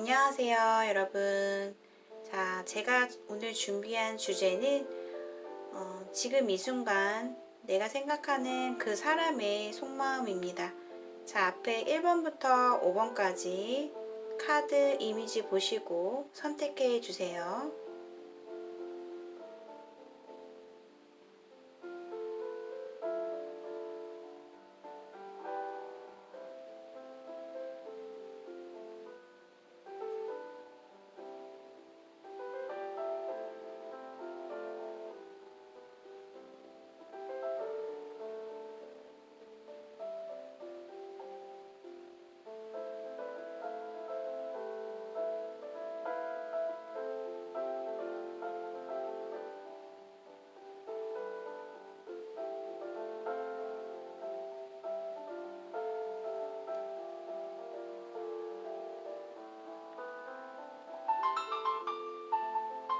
안녕하세요, 여러분. 자, 제가 오늘 준비한 주제는 지금 이 순간 내가 생각하는 그 사람의 속마음입니다. 자, 앞에 1번부터 5번까지 카드 이미지 보시고 선택해 주세요.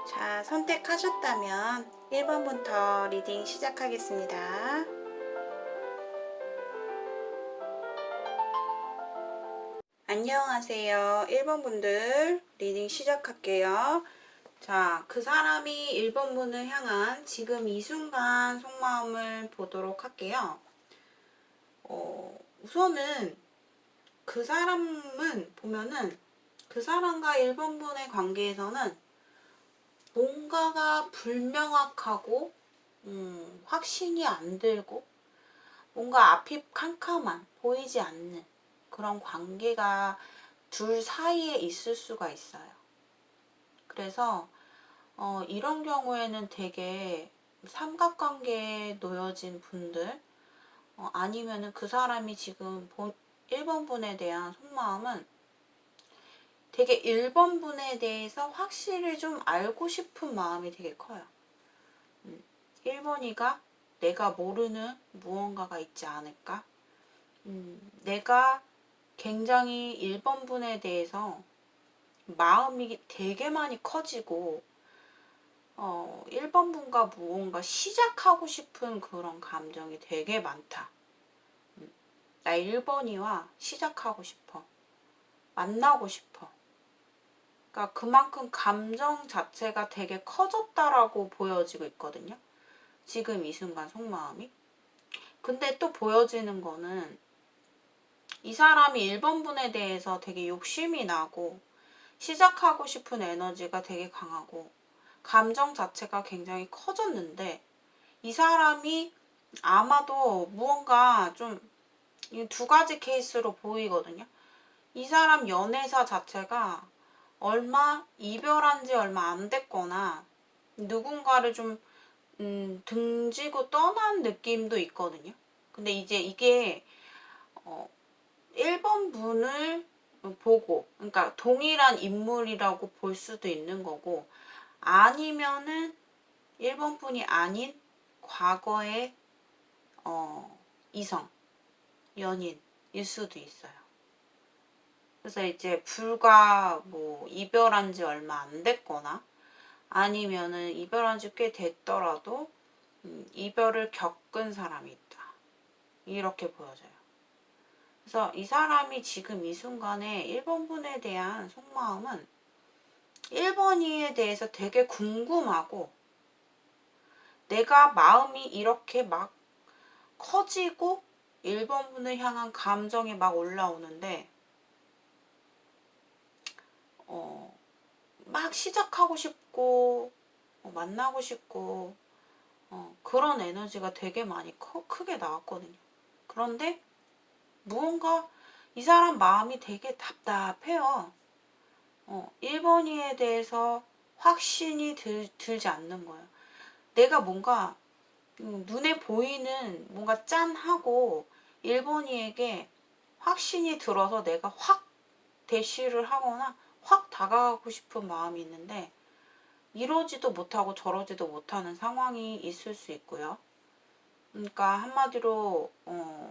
자, 선택하셨다면 1번부터 리딩 시작하겠습니다. 안녕하세요. 1번 분들 리딩 시작할게요. 자, 그 사람이 1번 분을 향한 지금 이 순간 속마음을 보도록 할게요. 우선은 그 사람은 보면은 그 사람과 1번 분의 관계에서는 뭔가가 불명확하고 확신이 안 들고 뭔가 앞이 캄캄한 보이지 않는 그런 관계가 둘 사이에 있을 수가 있어요. 그래서 이런 경우에는 되게 삼각관계에 놓여진 분들 아니면은 그 사람이 지금 1번 분에 대한 속마음은 되게 1번 분에 대해서 확실히 좀 알고 싶은 마음이 되게 커요. 1번이가 내가 모르는 무언가가 있지 않을까? 내가 굉장히 1번 분에 대해서 마음이 되게 많이 커지고 1번 분과 무언가 시작하고 싶은 그런 감정이 되게 많다. 나 1번이와 시작하고 싶어. 만나고 싶어. 그러니까 그만큼 감정 자체가 되게 커졌다라고 보여지고 있거든요. 지금 이 순간 속마음이. 근데 또 보여지는 거는 이 사람이 1번 분에 대해서 되게 욕심이 나고 시작하고 싶은 에너지가 되게 강하고 감정 자체가 굉장히 커졌는데 이 사람이 아마도 무언가 좀 두 가지 케이스로 보이거든요. 이 사람 연애사 자체가 이별한 지 얼마 안 됐거나 누군가를 좀 등지고 떠난 느낌도 있거든요. 근데 이제 이게 1번 분을 보고 그러니까 동일한 인물이라고 볼 수도 있는 거고 아니면은 1번 분이 아닌 과거의 이성, 연인일 수도 있어요. 그래서 이제 불과 뭐 이별한 지 얼마 안 됐거나 아니면은 이별한 지 꽤 됐더라도 이별을 겪은 사람이 있다. 이렇게 보여져요. 그래서 이 사람이 지금 이 순간에 1번 분에 대한 속마음은 1번이에 대해서 되게 궁금하고 내가 마음이 이렇게 막 커지고 1번 분을 향한 감정이 막 올라오는데 막 시작하고 싶고 만나고 싶고 그런 에너지가 되게 많이 크게 나왔거든요. 그런데 무언가 이 사람 마음이 되게 답답해요. 1번이에 대해서 확신이 들지 않는 거예요. 내가 뭔가 눈에 보이는 뭔가 짠하고 1번이에게 확신이 들어서 내가 확 대시를 하거나 확 다가가고 싶은 마음이 있는데 이러지도 못하고 저러지도 못하는 상황이 있을 수 있고요. 그러니까 한마디로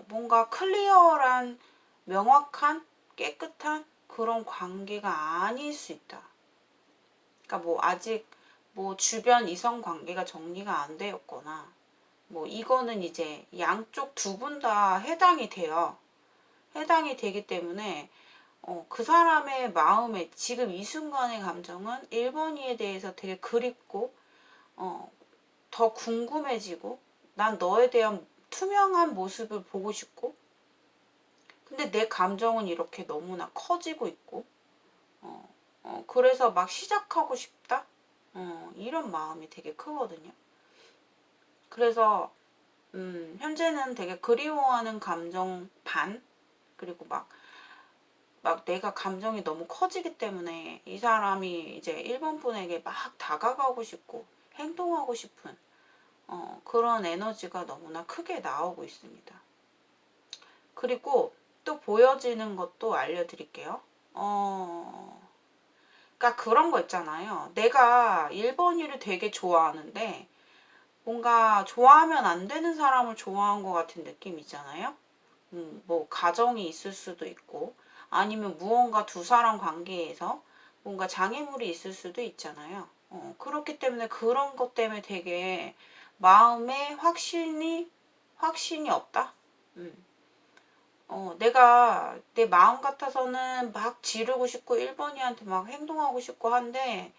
뭔가 클리어한 명확한 깨끗한 그런 관계가 아닐 수 있다. 그러니까 뭐 아직 뭐 주변 이성 관계가 정리가 안 되었거나 뭐 이거는 이제 양쪽 두 분 다 해당이 돼요. 해당이 되기 때문에 그 사람의 마음에 지금 이 순간의 감정은 1번이에 대해서 되게 그립고 더 궁금해지고 난 너에 대한 투명한 모습을 보고 싶고 근데 내 감정은 이렇게 너무나 커지고 있고 그래서 막 시작하고 싶다 이런 마음이 되게 크거든요. 그래서 현재는 되게 그리워하는 감정 반 그리고 막 내가 감정이 너무 커지기 때문에 이 사람이 이제 1번 분에게 막 다가가고 싶고 행동하고 싶은 그런 에너지가 너무나 크게 나오고 있습니다. 그리고 또 보여지는 것도 알려드릴게요. 그러니까 그런 거 있잖아요. 내가 1번이를 되게 좋아하는데 뭔가 좋아하면 안 되는 사람을 좋아한 것 같은 느낌 있잖아요. 뭐 가정이 있을 수도 있고 아니면 무언가 두 사람 관계에서 뭔가 장애물이 있을 수도 있잖아요. 그렇기 때문에 그런 것 때문에 되게 마음에 확신이 없다. 내가 내 마음 같아서는 막 지르고 싶고 1번이한테 막 행동하고 싶고 한데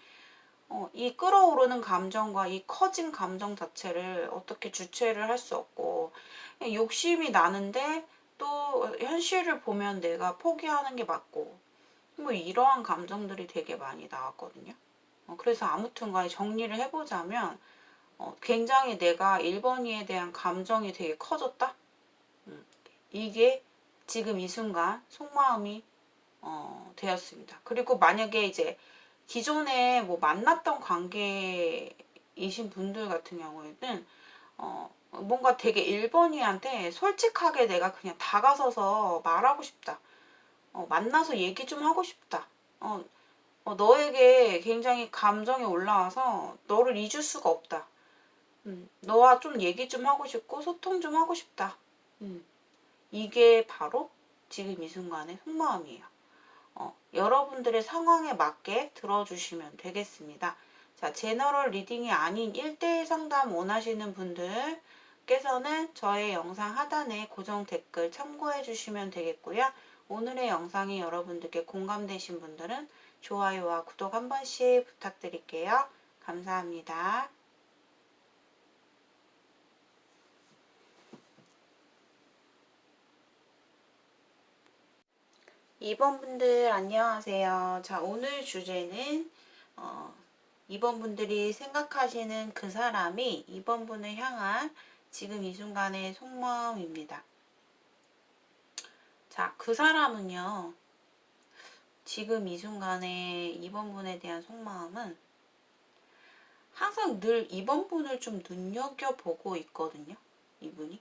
이 끌어오르는 감정과 이 커진 감정 자체를 어떻게 주체를 할 수 없고 욕심이 나는데 또 현실을 보면 내가 포기하는 게 맞고 뭐 이러한 감정들이 되게 많이 나왔거든요. 그래서 아무튼 간에 정리를 해보자면 굉장히 내가 1번이에 대한 감정이 되게 커졌다. 이게 지금 이 순간 속마음이 되었습니다. 그리고 만약에 이제 기존에 뭐 만났던 관계이신 분들 같은 경우에는 뭔가 되게 1번이한테 솔직하게 내가 그냥 다가서서 말하고 싶다. 만나서 얘기 좀 하고 싶다. 너에게 굉장히 감정이 올라와서 너를 잊을 수가 없다. 너와 좀 얘기 좀 하고 싶고 소통 좀 하고 싶다. 이게 바로 지금 이 순간의 속마음이에요. 여러분들의 상황에 맞게 들어주시면 되겠습니다. 자, 제너럴 리딩이 아닌 1대1 상담 원하시는 분들께서는 저의 영상 하단에 고정 댓글 참고해 주시면 되겠고요. 오늘의 영상이 여러분들께 공감되신 분들은 좋아요와 구독 한 번씩 부탁드릴게요. 감사합니다. 2번 분들 안녕하세요. 자, 오늘 주제는 2번 분들이 생각하시는 그 사람이 2번 분을 향한 지금 이 순간의 속마음입니다. 자, 그 사람은요. 지금 이 순간에 2번 분에 대한 속마음은 항상 늘 2번 분을 좀 눈여겨보고 있거든요. 이분이.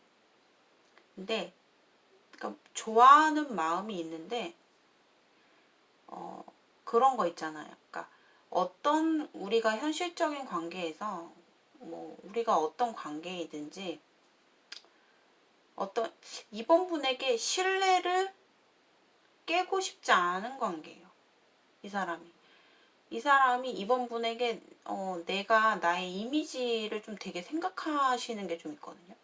근데 그러니까 좋아하는 마음이 있는데 그런 거 있잖아요. 그러니까 어떤 우리가 현실적인 관계에서 뭐 우리가 어떤 관계이든지 어떤 이번 분에게 신뢰를 깨고 싶지 않은 관계예요. 이 사람이. 이 사람이 이번 분에게 내가 나의 이미지를 좀 되게 생각하시는 게 좀 있거든요.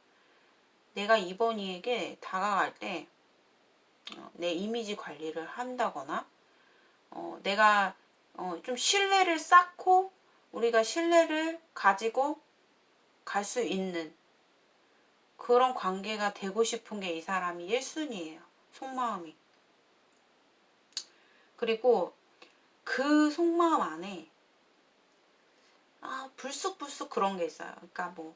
내가 이번이에게 다가갈 때 내 이미지 관리를 한다거나 내가 좀 신뢰를 쌓고 우리가 신뢰를 가지고 갈 수 있는 그런 관계가 되고 싶은 게 이 사람이 1순위예요. 속마음이. 그리고 그 속마음 안에 불쑥불쑥 그런 게 있어요. 그러니까 뭐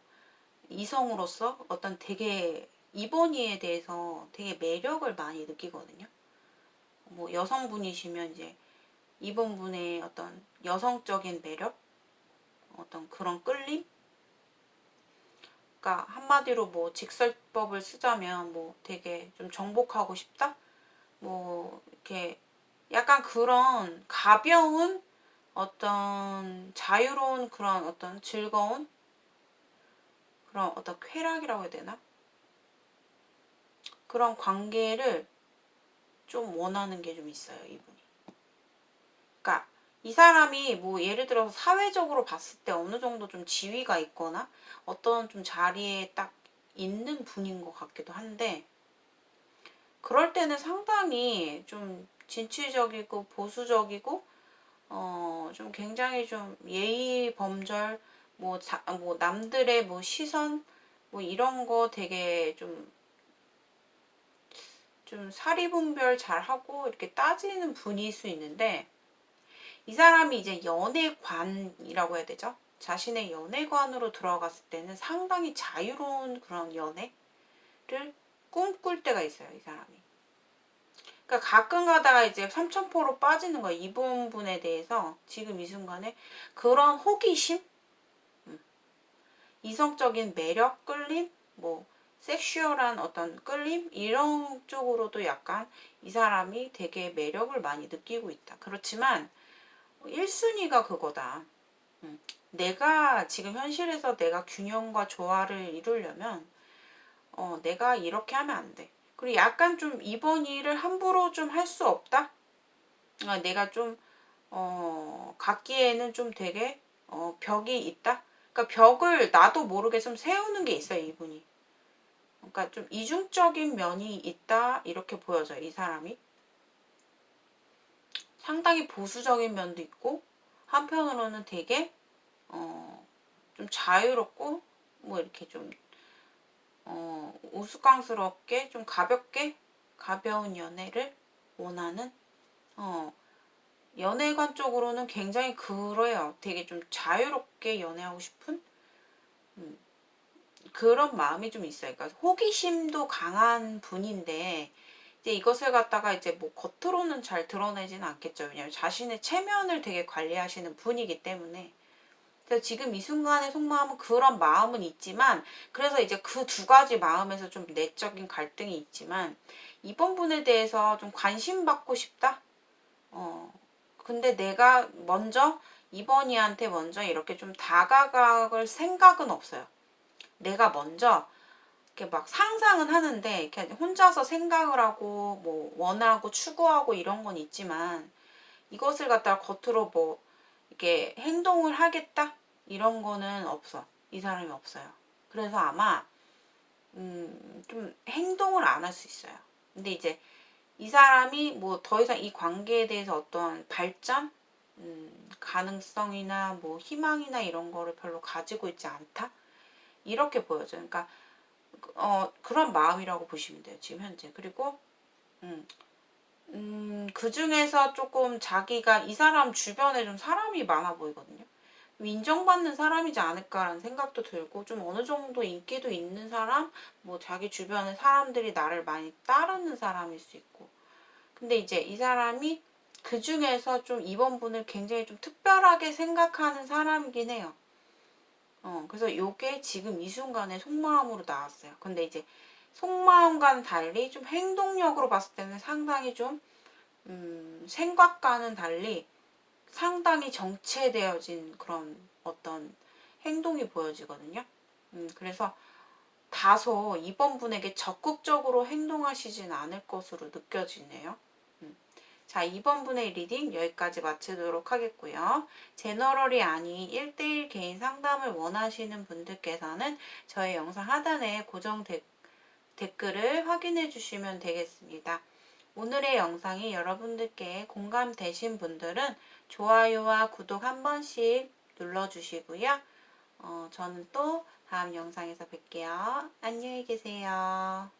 이성으로서 어떤 되게 이번이에 대해서 되게 매력을 많이 느끼거든요. 뭐 여성분이시면 이제 이번 분의 어떤 여성적인 매력, 어떤 그런 끌림? 그러니까 한마디로 뭐 직설법을 쓰자면 뭐 되게 좀 정복하고 싶다? 뭐 이렇게 약간 그런 가벼운 어떤 자유로운 그런 어떤 즐거운 그런 어떤 쾌락이라고 해야 되나? 그런 관계를 좀 원하는 게 좀 있어요, 이분이. 그러니까 이 사람이 뭐 예를 들어서 사회적으로 봤을 때 어느 정도 좀 지위가 있거나 어떤 좀 자리에 딱 있는 분인 것 같기도 한데 그럴 때는 상당히 좀 진취적이고 보수적이고 좀 굉장히 좀 예의 범절 뭐 남들의 뭐 시선 뭐 이런 거 되게 좀 사리분별 잘하고 이렇게 따지는 분일 수 있는데, 이 사람이 이제 연애관이라고 해야 되죠? 자신의 연애관으로 들어갔을 때는 상당히 자유로운 그런 연애를 꿈꿀 때가 있어요, 이 사람이. 그러니까 가끔 가다가 이제 삼천포로 빠지는 거예요. 이 부분에 대해서 지금 이 순간에 그런 호기심, 이성적인 매력, 끌림, 뭐 섹슈얼한 어떤 끌림 이런 쪽으로도 약간 이 사람이 되게 매력을 많이 느끼고 있다. 그렇지만 1순위가 그거다. 내가 지금 현실에서 내가 균형과 조화를 이루려면 내가 이렇게 하면 안 돼. 그리고 약간 좀 이번 일을 함부로 좀 할 수 없다. 내가 좀 갖기에는 좀 되게 벽이 있다. 그러니까 벽을 나도 모르게 좀 세우는 게 있어요, 이분이. 그러니까 좀 이중적인 면이 있다 이렇게 보여져요, 이 사람이. 상당히 보수적인 면도 있고 한편으로는 되게 좀 자유롭고 뭐 이렇게 좀 우스꽝스럽게 좀 가볍게 가벼운 연애를 원하는 연애관 쪽으로는 굉장히 그래요. 되게 좀 자유롭게 연애하고 싶은 그런 마음이 좀 있어요. 그러니까 호기심도 강한 분인데 이제 이것을 갖다가 이제 뭐 겉으로는 잘 드러내지는 않겠죠. 왜냐하면 자신의 체면을 되게 관리하시는 분이기 때문에. 그래서 지금 이 순간의 속마음은 그런 마음은 있지만, 그래서 이제 그 두 가지 마음에서 좀 내적인 갈등이 있지만, 이번 분에 대해서 좀 관심 받고 싶다? 근데 내가 먼저 이번이한테 먼저 이렇게 좀 다가갈 생각은 없어요. 내가 먼저 이렇게 막 상상은 하는데 이렇게 혼자서 생각을 하고 뭐 원하고 추구하고 이런 건 있지만, 이것을 갖다가 겉으로 뭐 이렇게 행동을 하겠다 이런 거는 없어. 이 사람이 없어요. 그래서 아마 좀 행동을 안 할 수 있어요. 근데 이제 이 사람이 뭐 더 이상 이 관계에 대해서 어떤 발전 가능성이나 뭐 희망이나 이런 거를 별로 가지고 있지 않다 이렇게 보여져요. 그러니까 그런 마음이라고 보시면 돼요, 지금 현재. 그리고 그 중에서 조금 자기가 이 사람 주변에 좀 사람이 많아 보이거든요. 인정받는 사람이지 않을까라는 생각도 들고, 좀 어느 정도 인기도 있는 사람, 뭐 자기 주변에 사람들이 나를 많이 따르는 사람일 수 있고. 근데 이제 이 사람이 그 중에서 좀 이번 분을 굉장히 좀 특별하게 생각하는 사람이긴 해요. 그래서 요게 지금 이 순간에 속마음으로 나왔어요. 근데 이제 속마음과는 달리 좀 행동력으로 봤을 때는 상당히 좀 생각과는 달리 상당히 정체되어진 그런 어떤 행동이 보여지거든요. 그래서 다소 이번 분에게 적극적으로 행동하시진 않을 것으로 느껴지네요. 자, 이번 분의 리딩 여기까지 마치도록 하겠고요. 제너럴이 아닌 1대1 개인 상담을 원하시는 분들께서는 저희 영상 하단에 고정 댓글을 확인해 주시면 되겠습니다. 오늘의 영상이 여러분들께 공감되신 분들은 좋아요와 구독 한 번씩 눌러주시고요. 저는 또 다음 영상에서 뵐게요. 안녕히 계세요.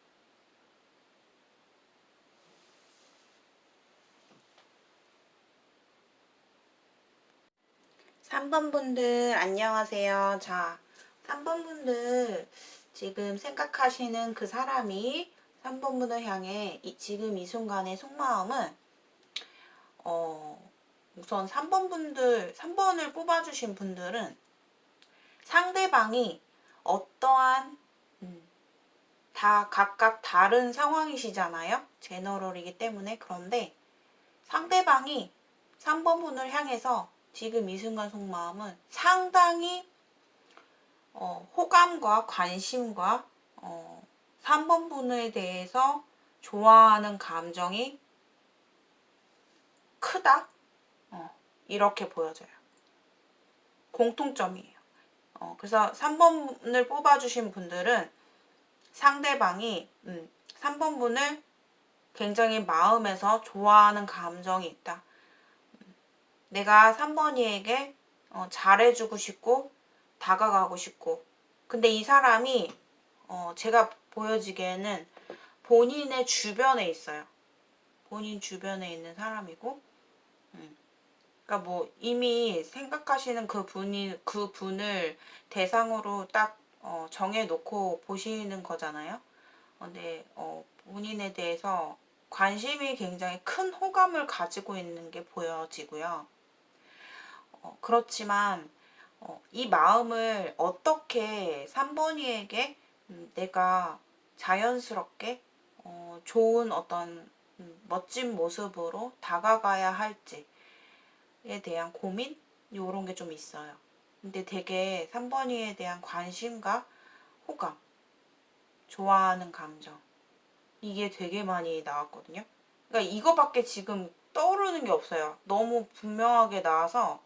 3번 분들 안녕하세요. 자, 3번 분들 지금 생각하시는 그 사람이 3번 분을 향해 지금 이 순간의 속마음은 우선 3번을 뽑아주신 분들은 상대방이 어떠한 다 각각 다른 상황이시잖아요. 제너럴이기 때문에. 그런데 상대방이 3번 분을 향해서 지금 이 순간 속마음은 상당히 호감과 관심과 3번 분에 대해서 좋아하는 감정이 크다? 이렇게 보여져요. 공통점이에요. 그래서 3번을 뽑아주신 분들은 상대방이 3번 분을 굉장히 마음에서 좋아하는 감정이 있다. 내가 3번이에게 잘해주고 싶고 다가가고 싶고, 근데 이 사람이 제가 보여지기에는 본인의 주변에 있어요. 본인 주변에 있는 사람이고, 그러니까 뭐 이미 생각하시는 그 분을 대상으로 딱 정해놓고 보시는 거잖아요. 근데 본인에 대해서 관심이 굉장히 큰 호감을 가지고 있는 게 보여지고요. 그렇지만 이 마음을 어떻게 3번이에게 내가 자연스럽게 좋은 어떤 멋진 모습으로 다가가야 할지에 대한 고민? 이런 게 좀 있어요. 근데 되게 3번이에 대한 관심과 호감, 좋아하는 감정, 이게 되게 많이 나왔거든요. 그러니까 이거밖에 지금 떠오르는 게 없어요. 너무 분명하게 나와서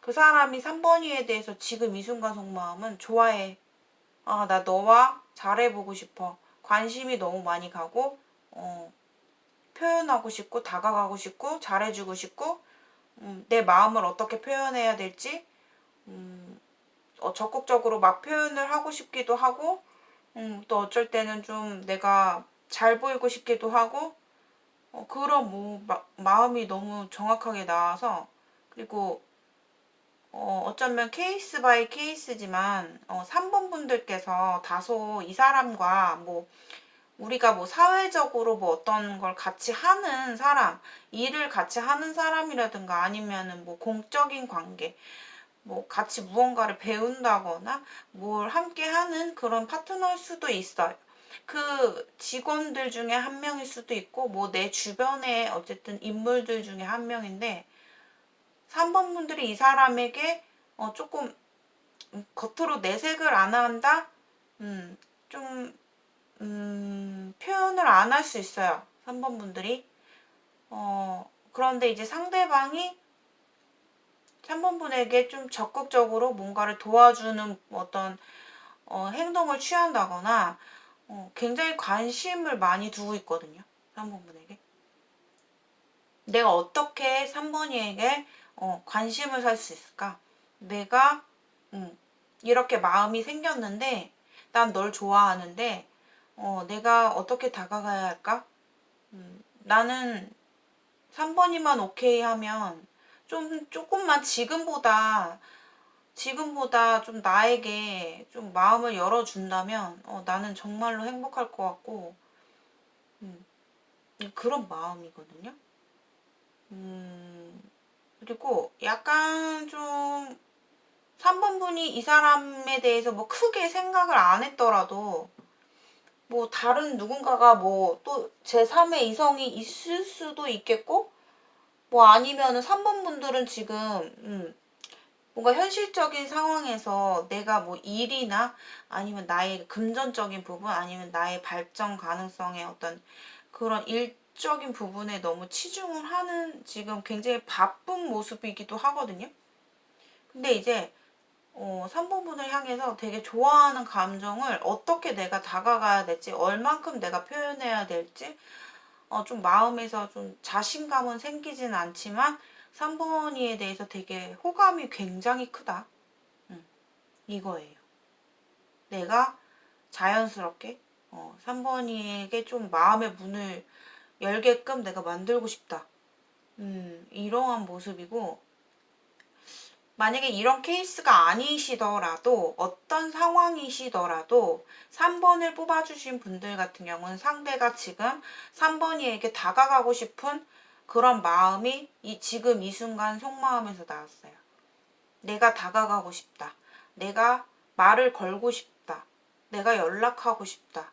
그 사람이 3번이에 대해서 지금 이 순간 속마음은 좋아해. 아, 나 너와 잘해보고 싶어. 관심이 너무 많이 가고, 표현하고 싶고, 다가가고 싶고, 잘해주고 싶고, 내 마음을 어떻게 표현해야 될지, 적극적으로 막 표현을 하고 싶기도 하고, 또 어쩔 때는 좀 내가 잘 보이고 싶기도 하고, 그런 마음이 너무 정확하게 나와서, 그리고 어쩌면 케이스 바이 케이스지만 3번 분들께서 다소 이 사람과 뭐 우리가 뭐 사회적으로 뭐 어떤 걸 같이 하는 사람, 일을 같이 하는 사람이라든가 아니면은 뭐 공적인 관계, 뭐 같이 무언가를 배운다거나 뭘 함께 하는 그런 파트너일 수도 있어요. 그 직원들 중에 한 명일 수도 있고 뭐 내 주변에 어쨌든 인물들 중에 한 명인데 3번 분들이 이 사람에게 조금 겉으로 내색을 안 한다? 좀 표현을 안 할 수 있어요. 3번 분들이. 그런데 이제 상대방이 3번 분에게 좀 적극적으로 뭔가를 도와주는 어떤 행동을 취한다거나 굉장히 관심을 많이 두고 있거든요. 3번 분에게. 내가 어떻게 3번이에게 관심을 살 수 있을까? 내가 이렇게 마음이 생겼는데 난 널 좋아하는데 내가 어떻게 다가가야 할까? 나는 3번이만 오케이 하면 조금만 지금보다 좀 나에게 좀 마음을 열어준다면 나는 정말로 행복할 것 같고 그런 마음이거든요. 그리고 약간 좀 3번 분이 이 사람에 대해서 뭐 크게 생각을 안 했더라도 뭐 다른 누군가가 뭐 또 제3의 이성이 있을 수도 있겠고 뭐 아니면은 3번 분들은 지금 뭔가 현실적인 상황에서 내가 뭐 일이나 아니면 나의 금전적인 부분 아니면 나의 발전 가능성의 어떤 그런 일적인 부분에 너무 치중을 하는 지금 굉장히 바쁜 모습이기도 하거든요. 근데 이제 3번 분을 향해서 되게 좋아하는 감정을 어떻게 내가 다가가야 될지, 얼만큼 내가 표현해야 될지, 좀 마음에서 좀 자신감은 생기진 않지만 3번이에 대해서 되게 호감이 굉장히 크다. 이거예요. 내가 자연스럽게 3번이에게 좀 마음의 문을 열게끔 내가 만들고 싶다. 이러한 모습이고, 만약에 이런 케이스가 아니시더라도 어떤 상황이시더라도 3번을 뽑아주신 분들 같은 경우는 상대가 지금 3번이에게 다가가고 싶은 그런 마음이 지금 이 순간 속마음에서 나왔어요. 내가 다가가고 싶다. 내가 말을 걸고 싶다. 내가 연락하고 싶다.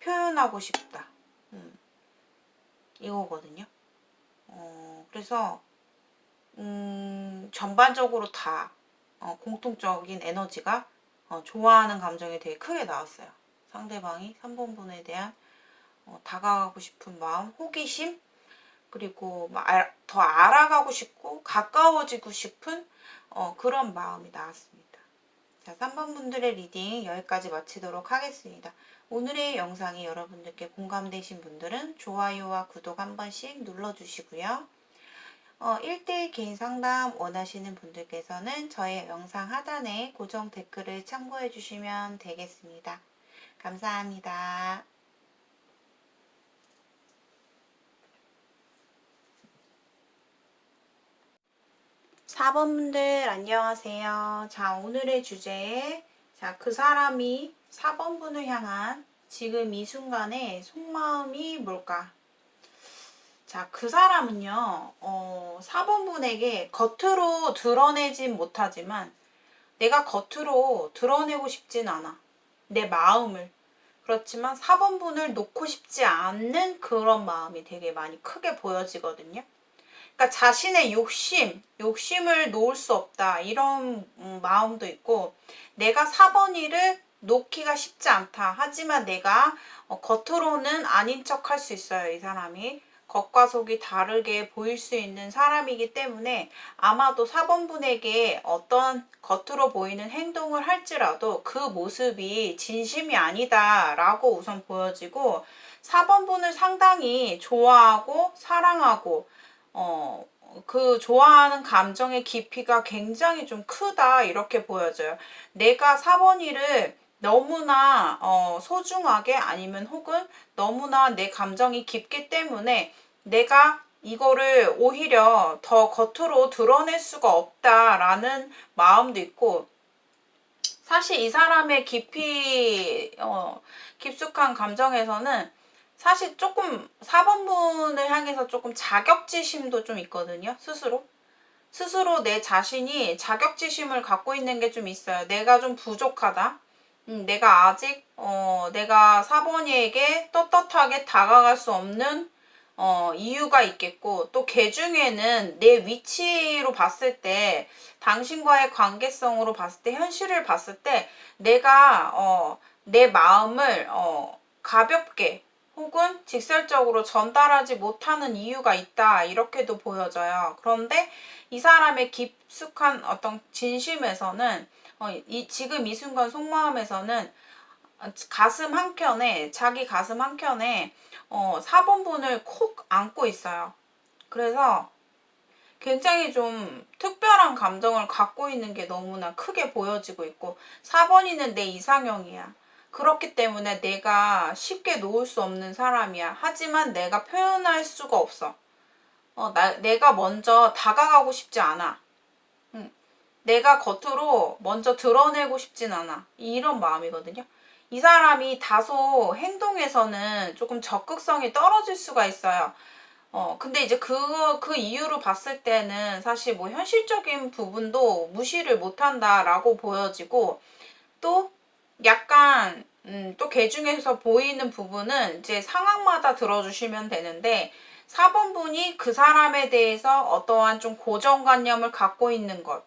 표현하고 싶다. 이거거든요. 그래서 전반적으로 다 공통적인 에너지가 좋아하는 감정이 되게 크게 나왔어요. 상대방이 3번 분에 대한 다가가고 싶은 마음, 호기심, 그리고 더 알아가고 싶고 가까워지고 싶은 그런 마음이 나왔습니다. 자, 3번 분들의 리딩 여기까지 마치도록 하겠습니다. 오늘의 영상이 여러분들께 공감되신 분들은 좋아요와 구독 한 번씩 눌러주시고요. 1대1 개인 상담 원하시는 분들께서는 저의 영상 하단에 고정 댓글을 참고해 주시면 되겠습니다. 감사합니다. 4번 분들 안녕하세요. 자, 오늘의 주제, 자, 그 사람이 4번 분을 향한 지금 이 순간의 속마음이 뭘까? 자, 그 사람은요, 4번 분에게 겉으로 드러내진 못하지만 내가 겉으로 드러내고 싶진 않아. 내 마음을. 그렇지만 4번 분을 놓고 싶지 않는 그런 마음이 되게 많이 크게 보여지거든요. 그러니까 자신의 욕심을 놓을 수 없다. 이런 마음도 있고, 내가 4번이를 놓기가 쉽지 않다. 하지만 내가 겉으로는 아닌 척 할 수 있어요. 이 사람이. 겉과 속이 다르게 보일 수 있는 사람이기 때문에 아마도 4번 분에게 어떤 겉으로 보이는 행동을 할지라도 그 모습이 진심이 아니다라고 우선 보여지고 4번 분을 상당히 좋아하고 사랑하고 그 좋아하는 감정의 깊이가 굉장히 좀 크다 이렇게 보여져요. 내가 4번이를 너무나 소중하게 아니면 혹은 너무나 내 감정이 깊기 때문에 내가 이거를 오히려 더 겉으로 드러낼 수가 없다라는 마음도 있고 사실 이 사람의 깊숙한 감정에서는 사실 조금 4번 분을 향해서 조금 자격지심도 좀 있거든요. 스스로 내 자신이 자격지심을 갖고 있는 게 좀 있어요. 내가 좀 부족하다. 내가 아직 내가 4번이에게 떳떳하게 다가갈 수 없는 이유가 있겠고 또 걔 중에는 내 위치로 봤을 때 당신과의 관계성으로 봤을 때 현실을 봤을 때 내가 내 마음을 가볍게 혹은 직설적으로 전달하지 못하는 이유가 있다 이렇게도 보여져요. 그런데 이 사람의 깊숙한 어떤 진심에서는 지금 이 순간 속마음에서는 가슴 한켠에 자기 가슴 한켠에 4번 분을 콕 안고 있어요. 그래서 굉장히 좀 특별한 감정을 갖고 있는 게 너무나 크게 보여지고 있고 4번이는 내 이상형이야. 그렇기 때문에 내가 쉽게 놓을 수 없는 사람이야. 하지만 내가 표현할 수가 없어. 내가 먼저 다가가고 싶지 않아. 내가 겉으로 먼저 드러내고 싶진 않아. 이런 마음이거든요. 이 사람이 다소 행동에서는 조금 적극성이 떨어질 수가 있어요. 근데 이제 그 이유로 봤을 때는 사실 뭐 현실적인 부분도 무시를 못한다라고 보여지고 또 약간 또 걔 중에서 보이는 부분은 이제 상황마다 들어주시면 되는데 4번 분이 그 사람에 대해서 어떠한 좀 고정관념을 갖고 있는 것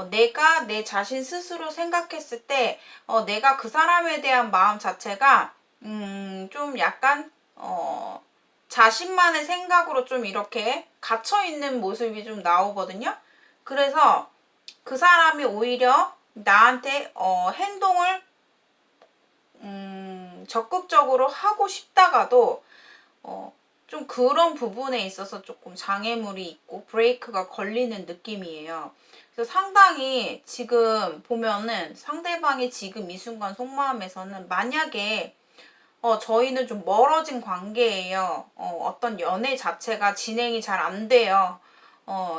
내가 내 자신 스스로 생각했을 때 내가 그 사람에 대한 마음 자체가 좀 약간 자신만의 생각으로 좀 이렇게 gat혀있는 모습이 좀 나오거든요. 그래서 그 사람이 오히려 나한테 행동을 적극적으로 하고 싶다가도 좀 그런 부분에 있어서 조금 장애물이 있고 브레이크가 걸리는 느낌이에요. 그래서 상당히 지금 보면은 상대방이 지금 이 순간 속마음에서는 만약에 저희는 좀 멀어진 관계예요. 어떤 연애 자체가 진행이 잘 안 돼요.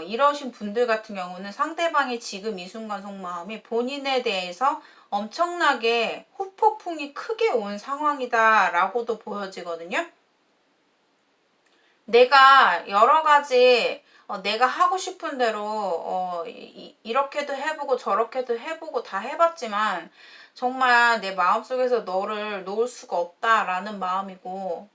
이러신 분들 같은 경우는 상대방이 지금 이 순간 속마음이 본인에 대해서 엄청나게 후폭풍이 크게 온 상황이다라고도 보여지거든요. 내가 여러 가지 내가 하고 싶은 대로 이렇게도 해보고 저렇게도 해보고 다 해봤지만 정말 내 마음속에서 너를 놓을 수가 없다라는 마음이고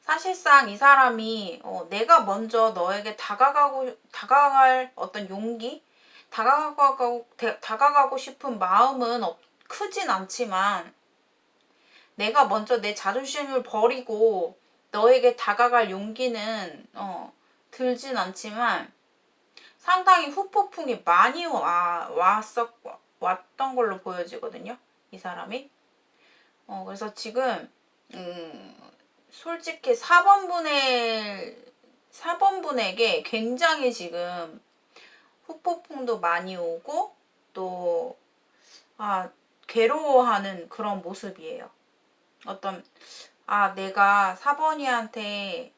사실상 이 사람이 내가 먼저 너에게 다가갈 어떤 용기 다가가고 싶은 마음은 크진 않지만 내가 먼저 내 자존심을 버리고 너에게 다가갈 용기는 들진 않지만 상당히 후폭풍이 많이 왔었고 왔던 걸로 보여지거든요. 이 사람이. 그래서 지금 솔직히 4번분에게 굉장히 지금 후폭풍도 많이 오고 또 괴로워하는 그런 모습이에요. 내가 4번이한테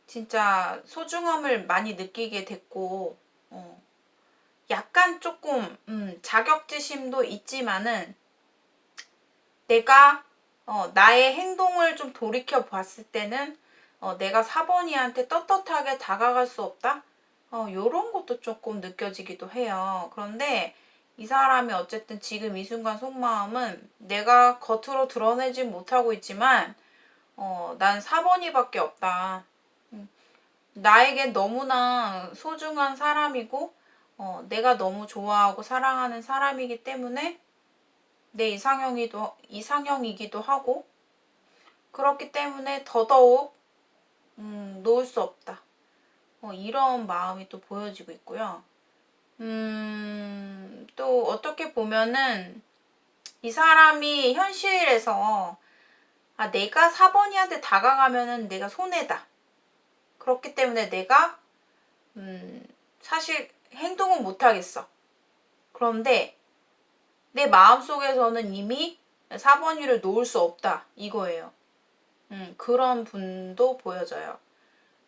진짜 소중함을 많이 느끼게 됐고 약간 조금 자격지심도 있지만은 내가 나의 행동을 좀 돌이켜 봤을 때는 내가 4번이한테 떳떳하게 다가갈 수 없다? 요런 것도 조금 느껴지기도 해요. 그런데 이 사람이 어쨌든 지금 이 순간 속마음은 내가 겉으로 드러내지 못하고 있지만 난 4번이밖에 없다. 나에게 너무나 소중한 사람이고 내가 너무 좋아하고 사랑하는 사람이기 때문에 내 이상형이기도 하고 그렇기 때문에 더더욱 놓을 수 없다. 이런 마음이 또 보여지고 있고요. 또 어떻게 보면은 이 사람이 현실에서 내가 4번이한테 다가가면은 내가 손해다. 그렇기 때문에 내가 사실 행동은 못하겠어. 그런데 내 마음속에서는 이미 4번이를 놓을 수 없다. 이거예요. 그런 분도 보여져요.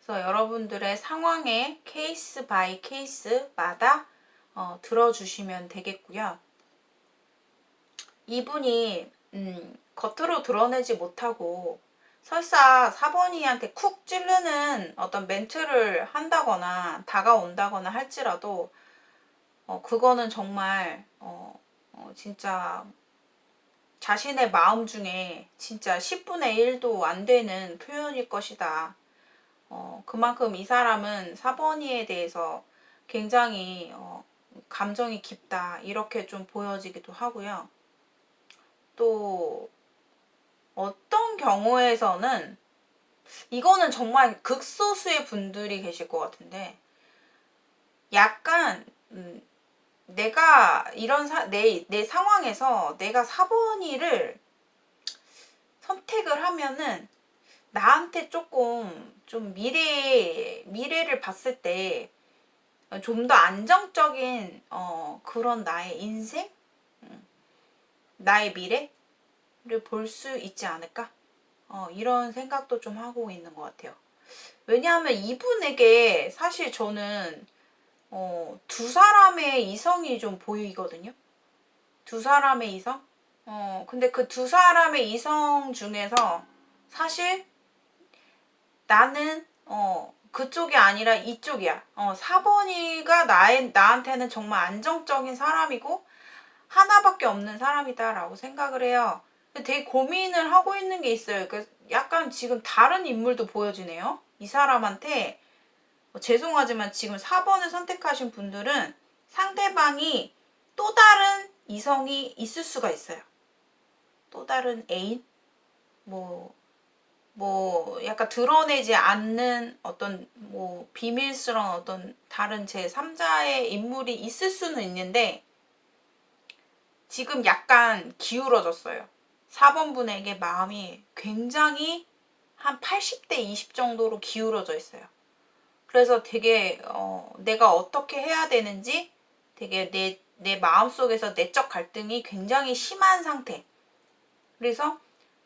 그래서 여러분들의 상황에 케이스 바이 케이스마다 들어주시면 되겠고요. 이분이 겉으로 드러내지 못하고 설사 4번이한테 쿡 찌르는 어떤 멘트를 한다거나 다가온다거나 할지라도 그거는 정말 진짜 자신의 마음 중에 진짜 10분의 1도 안 되는 표현일 것이다. 그만큼 이 사람은 4번이에 대해서 굉장히 감정이 깊다. 이렇게 좀 보여지기도 하고요. 또 어떤 경우에서는 이거는 정말 극소수의 분들이 계실 것 같은데 약간 내가 내 상황에서 내가 4번이를 선택을 하면은 나한테 조금 좀 미래를 봤을 때 좀 더 안정적인 그런 나의 인생, 나의 미래를 볼 수 있지 않을까? 이런 생각도 좀 하고 있는 것 같아요. 왜냐하면 이분에게 사실 저는 두 사람의 이성이 좀 보이거든요. 두 사람의 이성? 근데 그 두 사람의 이성 중에서 사실 나는 그쪽이 아니라 이쪽이야. 4번이가 나한테는 정말 안정적인 사람이고 하나밖에 없는 사람이다라고 생각을 해요. 되게 고민을 하고 있는 게 있어요. 약간 지금 다른 인물도 보여지네요. 이 사람한테 죄송하지만 지금 4번을 선택하신 분들은 상대방이 또 다른 이성이 있을 수가 있어요. 또 다른 애인? 약간 드러내지 않는 어떤 비밀스러운 어떤 다른 제3자의 인물이 있을 수는 있는데 지금 약간 기울어졌어요. 4번 분에게 마음이 굉장히 한 80대 20 정도로 기울어져 있어요. 그래서 되게 내가 어떻게 해야 되는지 되게 내 마음속에서 내적 갈등이 굉장히 심한 상태. 그래서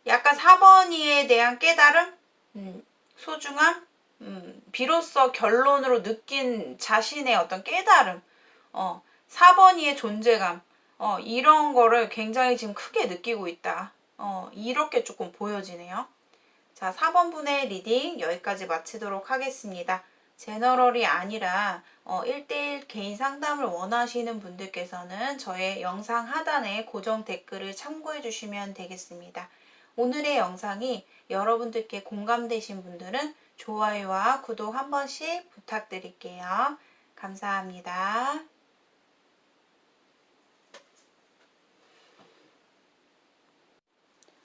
약간 4번이에 대한 깨달음, 소중함, 비로소 결론으로 느낀 자신의 어떤 깨달음, 4번이의 존재감, 이런 거를 굉장히 지금 크게 느끼고 있다. 이렇게 조금 보여지네요. 자, 4번 분의 리딩 여기까지 마치도록 하겠습니다. 제너럴이 아니라 1대1 개인 상담을 원하시는 분들께서는 저의 영상 하단에 고정 댓글을 참고해 주시면 되겠습니다. 오늘의 영상이 여러분들께 공감되신 분들은 좋아요와 구독 한 번씩 부탁드릴게요. 감사합니다.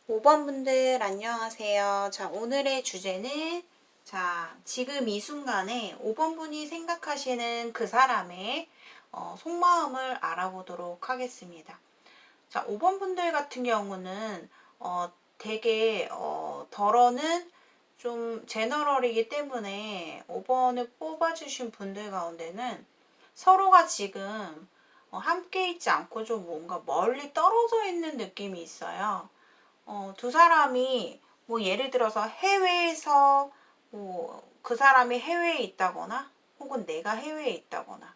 5번 분들 안녕하세요. 자, 오늘의 주제는 지금 이 순간에 5번 분이 생각하시는 그 사람의 속마음을 알아보도록 하겠습니다. 자, 5번 분들 같은 경우는 되게 덜어는 좀 제너럴이기 때문에 5번을 뽑아주신 분들 가운데는 서로가 지금 함께 있지 않고 좀 뭔가 멀리 떨어져 있는 느낌이 있어요. 두 사람이 뭐 예를 들어서 해외에서 뭐 그 사람이 해외에 있다거나 혹은 내가 해외에 있다거나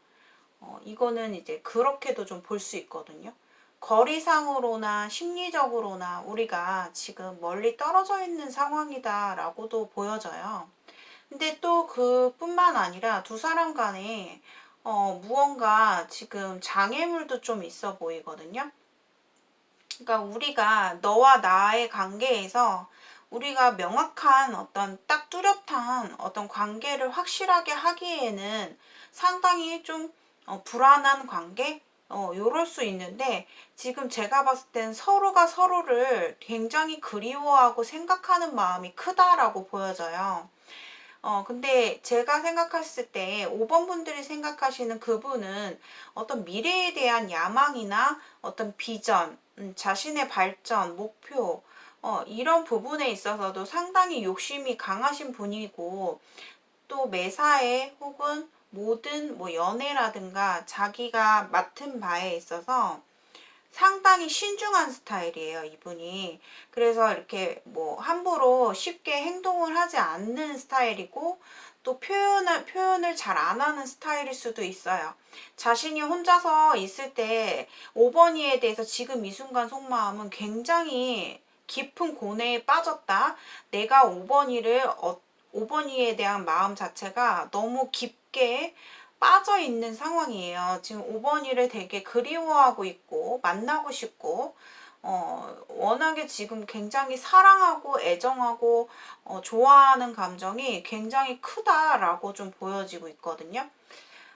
이거는 이제 그렇게도 좀 볼 수 있거든요. 거리상으로나 심리적으로나 우리가 지금 멀리 떨어져 있는 상황이다라고도 보여져요. 근데 또 그뿐만 아니라 두 사람 간에 무언가 지금 장애물도 좀 있어 보이거든요. 그러니까 우리가 너와 나의 관계에서 우리가 명확한 어떤 딱 뚜렷한 어떤 관계를 확실하게 하기에는 상당히 좀 불안한 관계? 요럴 수 있는데 지금 제가 봤을 땐 서로가 서로를 굉장히 그리워하고 생각하는 마음이 크다라고 보여져요. 근데 제가 생각했을 때 5번 분들이 생각하시는 그분은 어떤 미래에 대한 야망이나 어떤 비전, 자신의 발전, 목표, 이런 부분에 있어서도 상당히 욕심이 강하신 분이고 또 매사에 혹은 모든 뭐 연애라든가 자기가 맡은 바에 있어서 상당히 신중한 스타일이에요, 이분이. 그래서 이렇게 뭐 함부로 쉽게 행동을 하지 않는 스타일이고 또 표현을 잘 안 하는 스타일일 수도 있어요. 자신이 혼자서 있을 때 5번이에 대해서 지금 이 순간 속마음은 굉장히 깊은 고뇌에 빠졌다. 내가 5번이에 대한 마음 자체가 너무 깊게 빠져 있는 상황이에요. 지금 5번이를 되게 그리워하고 있고 만나고 싶고 워낙에 지금 굉장히 사랑하고 애정하고 좋아하는 감정이 굉장히 크다라고 좀 보여지고 있거든요.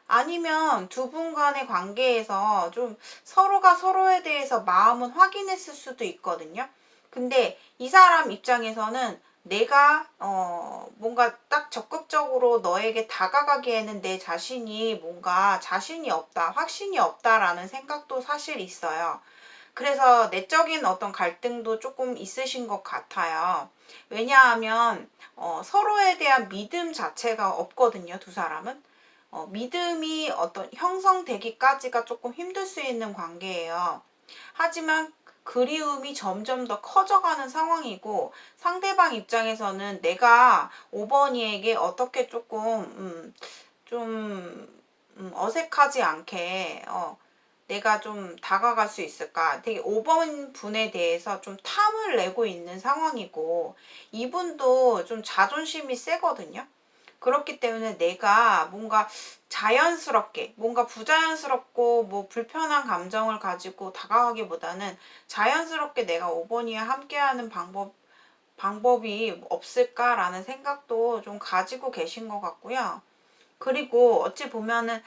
아니면 두 분 간의 관계에서 좀 서로가 서로에 대해서 마음은 확인했을 수도 있거든요. 근데 이 사람 입장에서는 내가 뭔가 딱 적극적으로 너에게 다가가기에는 내 자신이 뭔가 자신이 없다, 확신이 없다라는 생각도 사실 있어요. 그래서 내적인 어떤 갈등도 조금 있으신 것 같아요. 왜냐하면 서로에 대한 믿음 자체가 없거든요, 두 사람은. 믿음이 어떤 형성되기까지가 조금 힘들 수 있는 관계예요. 하지만 그리움이 점점 더 커져가는 상황이고 상대방 입장에서는 내가 5번이에게 어떻게 조금 좀 어색하지 않게 내가 좀 다가갈 수 있을까? 되게 5번 분에 대해서 좀 탐을 내고 있는 상황이고 이분도 좀 자존심이 세거든요. 그렇기 때문에 내가 뭔가 자연스럽게, 뭔가 부자연스럽고 뭐 불편한 감정을 가지고 다가가기보다는 자연스럽게 내가 5번이와 함께하는 방법이 없을까라는 생각도 좀 가지고 계신 것 같고요. 그리고 어찌 보면은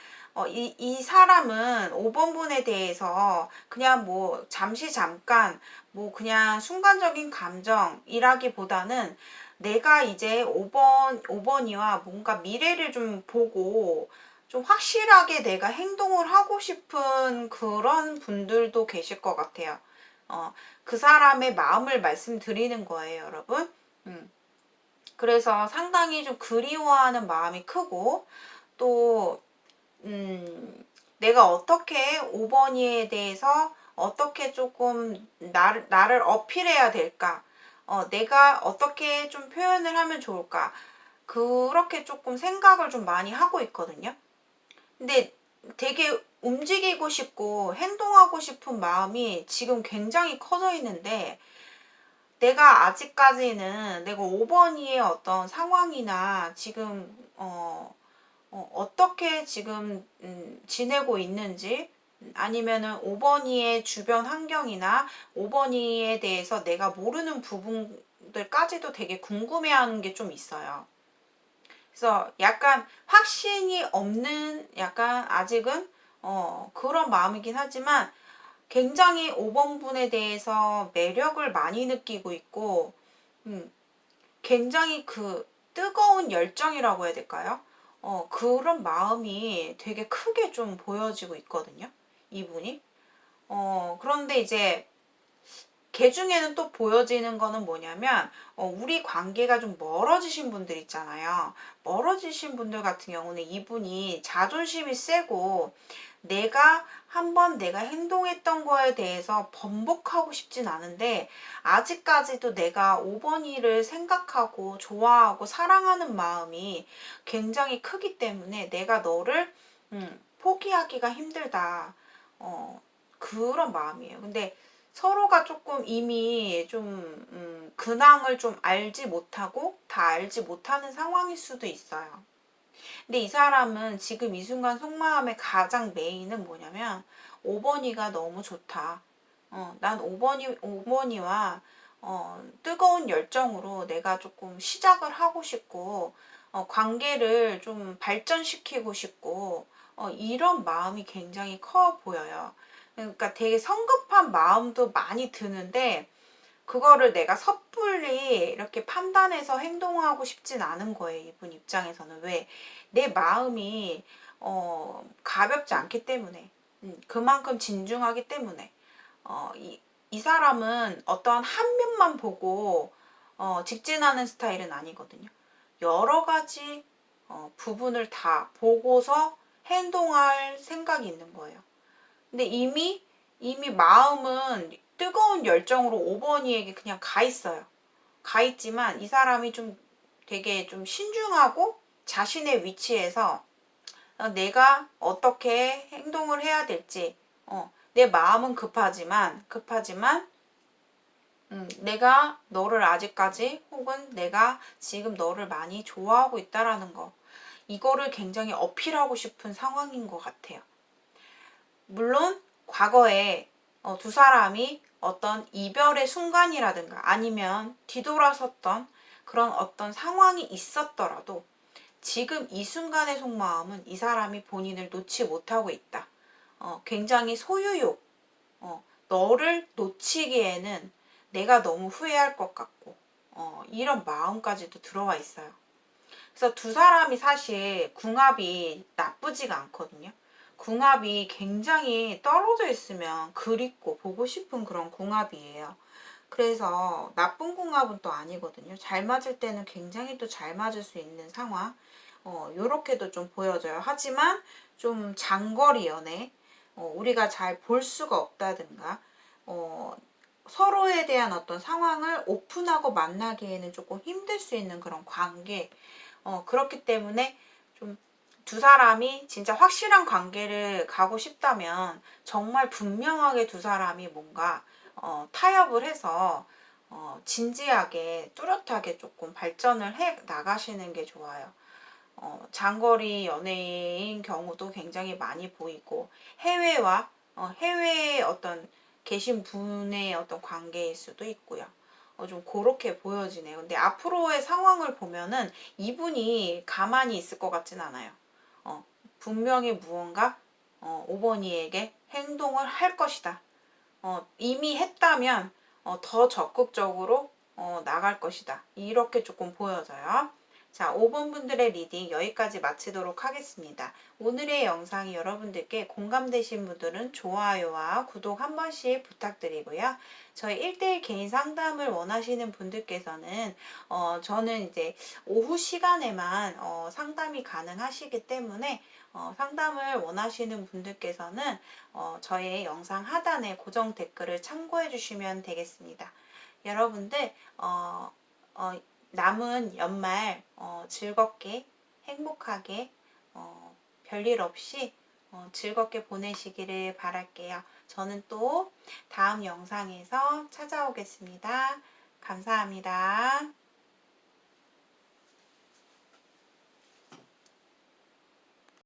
이 사람은 5번 분에 대해서 그냥 뭐 잠시 잠깐 뭐 그냥 순간적인 감정이라기보다는 내가 이제 5번이와 뭔가 미래를 좀 보고 좀 확실하게 내가 행동을 하고 싶은 그런 분들도 계실 것 같아요. 그 사람의 마음을 말씀드리는 거예요, 여러분. 그래서 상당히 좀 그리워하는 마음이 크고 또 내가 어떻게 5번이에 대해서 어떻게 조금 나를 어필해야 될까? 내가 어떻게 좀 표현을 하면 좋을까? 그렇게 조금 생각을 좀 많이 하고 있거든요. 근데 되게 움직이고 싶고 행동하고 싶은 마음이 지금 굉장히 커져 있는데 내가 아직까지는 내가 5번이의 어떤 상황이나 지금 어떻게 지금 지내고 있는지 아니면은 5번이의 주변 환경이나 5번이에 대해서 내가 모르는 부분들까지도 되게 궁금해하는 게 좀 있어요. 그래서 약간 확신이 없는 약간 아직은 그런 마음이긴 하지만 굉장히 5번 분에 대해서 매력을 많이 느끼고 있고 굉장히 그 뜨거운 열정이라고 해야 될까요? 그런 마음이 되게 크게 좀 보여지고 있거든요. 이분이. 그런데 이제 걔 중에는 또 보여지는 거는 뭐냐면 우리 관계가 좀 멀어지신 분들 있잖아요. 멀어지신 분들 같은 경우는 이분이 자존심이 세고 내가 한번 내가 행동했던 거에 대해서 번복하고 싶진 않은데 아직까지도 내가 5번이를 생각하고 좋아하고 사랑하는 마음이 굉장히 크기 때문에 내가 너를 포기하기가 힘들다. 그런 마음이에요. 근데 서로가 조금 이미 좀 근황을 좀 알지 못하고 다 알지 못하는 상황일 수도 있어요. 근데 이 사람은 지금 이 순간 속마음의 가장 메인은 뭐냐면 5번이가 너무 좋다. 난 5번이와 뜨거운 열정으로 내가 조금 시작을 하고 싶고 관계를 좀 발전시키고 싶고 이런 마음이 굉장히 커 보여요. 그러니까 되게 성급한 마음도 많이 드는데 그거를 내가 섣불리 이렇게 판단해서 행동하고 싶진 않은 거예요. 이분 입장에서는. 왜? 내 마음이 가볍지 않기 때문에 그만큼 진중하기 때문에 이 사람은 어떠한 한 면만 보고 직진하는 스타일은 아니거든요. 여러 가지 부분을 다 보고서 행동할 생각이 있는 거예요. 근데 이미 마음은 뜨거운 열정으로 5번이에게 그냥 가 있어요. 가 있지만 이 사람이 좀 되게 좀 신중하고 자신의 위치에서 내가 어떻게 행동을 해야 될지 내 마음은 급하지만 내가 너를 아직까지 혹은 내가 지금 너를 많이 좋아하고 있다라는 거 이거를 굉장히 어필하고 싶은 상황인 것 같아요. 물론 과거에 두 사람이 어떤 이별의 순간이라든가 아니면 뒤돌아섰던 그런 어떤 상황이 있었더라도 지금 이 순간의 속마음은 이 사람이 본인을 놓지 못하고 있다. 굉장히 소유욕, 너를 놓치기에는 내가 너무 후회할 것 같고, 이런 마음까지도 들어와 있어요. 그래서 두 사람이 사실 궁합이 나쁘지가 않거든요. 궁합이 굉장히 떨어져 있으면 그립고 보고 싶은 그런 궁합이에요. 그래서 나쁜 궁합은 또 아니거든요. 잘 맞을 때는 굉장히 또 잘 맞을 수 있는 상황. 요렇게도 좀 보여져요. 하지만 좀 장거리 연애, 우리가 잘 볼 수가 없다든가, 서로에 대한 어떤 상황을 오픈하고 만나기에는 조금 힘들 수 있는 그런 관계. 그렇기 때문에 좀 두 사람이 진짜 확실한 관계를 가고 싶다면 정말 분명하게 두 사람이 뭔가 타협을 해서 진지하게 뚜렷하게 조금 발전을 해 나가시는 게 좋아요. 장거리 연애인 경우도 굉장히 많이 보이고 해외에 어떤 계신 분의 어떤 관계일 수도 있고요. 좀 그렇게 보여지네요. 근데 앞으로의 상황을 보면은 이분이 가만히 있을 것 같진 않아요. 분명히 무언가 5번이에게 행동을 할 것이다. 이미 했다면 더 적극적으로 나갈 것이다. 이렇게 조금 보여져요. 자, 5번 분들의 리딩 여기까지 마치도록 하겠습니다. 오늘의 영상이 여러분들께 공감되신 분들은 좋아요와 구독 한 번씩 부탁드리고요. 저희 1대1 개인 상담을 원하시는 분들께서는 저는 이제 오후 시간에만 상담이 가능하시기 때문에 상담을 원하시는 분들께서는 저의 영상 하단에 고정 댓글을 참고해 주시면 되겠습니다. 여러분들 남은 연말 즐겁게 행복하게 별일 없이 즐겁게 보내시기를 바랄게요. 저는 또 다음 영상에서 찾아오겠습니다. 감사합니다.